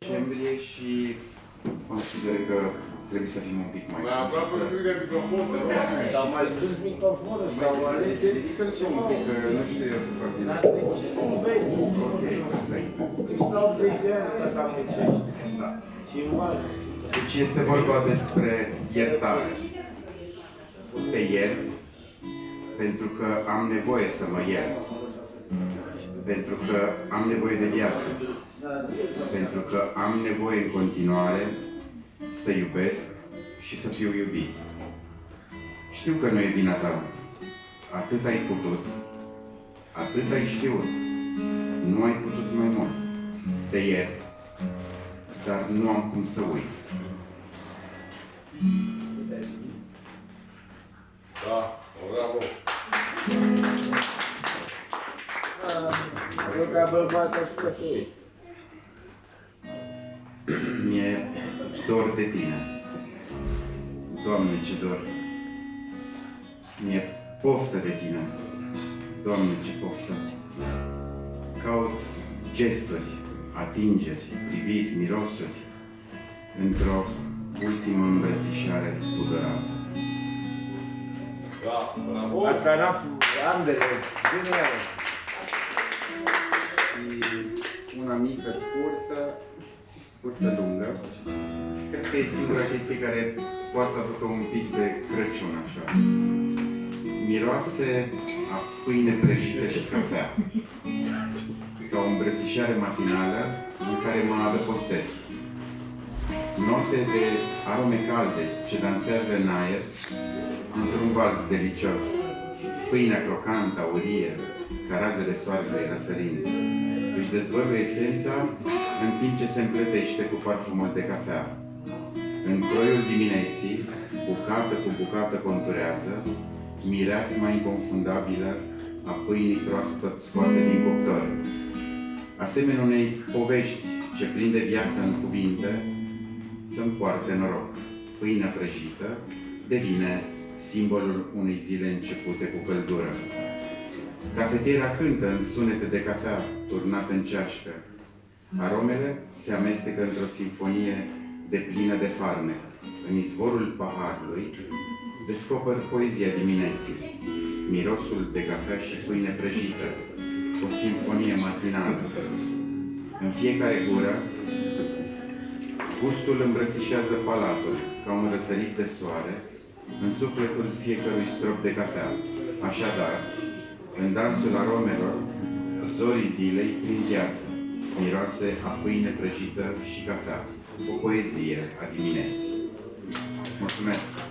decembrie și consider că trebuie să fim un pic mai aproape nu de microfon, te rog. Sau mai sus microfonul, sau alegeți să facem un pic, că nu știu eu să fac din asta. Nu vezi. Ok, perfect. Ești la 80 de ani, că cam muncești. Da. Și învați. Deci este vorba despre iertare. Te iert pentru că am nevoie să mă iert. Pentru că am nevoie de viață. Pentru că am nevoie în continuare să iubesc și să fiu iubit. Știu că nu e vina ta. Atât ai putut. Atât ai știut. Nu ai putut mai mult. Te iert. Dar nu am cum să uit. Da, bravo. Eu ca bărbat aș putea să uit. Mi-e dor de tine. Doamne, ce dor! Mi-e poftă de tine. Doamne, ce poftă! Caut gesturi, atingeri, priviri, mirosuri într-o ultimă îmbrățișare spudărată. Da, bravo. Asta era ambele. Genial. Și una mică, scurtă, lungă. Cred că e singura chestie care poate să aducă un pic de Crăciun, așa. Miroase a pâine prăjită și cafea. Ca o îmbrățișare matinală în care mă adăpostesc. Note de arome calde ce dansează în aer într-un vals delicios. Pâinea crocantă, aurie, ca razele soarelui răsărind. Își dezvăluie esența în timp ce se împletește cu parfumul de cafea. În croiul dimineții, bucată cu bucată conturează mireasma inconfundabilă a pâinii proaspăt scoase din cuptor. Asemenea unei povești ce prinde viață în cuvinte, să-mi poarte noroc. Pâinea prăjită devine simbolul unei zile începute cu căldură. Cafetiera cântă în sunete de cafea turnată în ceașcă. Aromele se amestecă într-o simfonie deplină de farmec. În izvorul paharului descoper poezia dimineții, mirosul de cafea și pâine prăjită, o simfonie matinală. În fiecare gură, gustul îmbrățișează palatul, ca un răsărit de soare, în sufletul fiecărui strop de cafea. Așadar, în dansul aromelor, zorii zilei prin viață, miroase a pâine prăjită și cafea, o poezie a dimineții. Mulțumesc!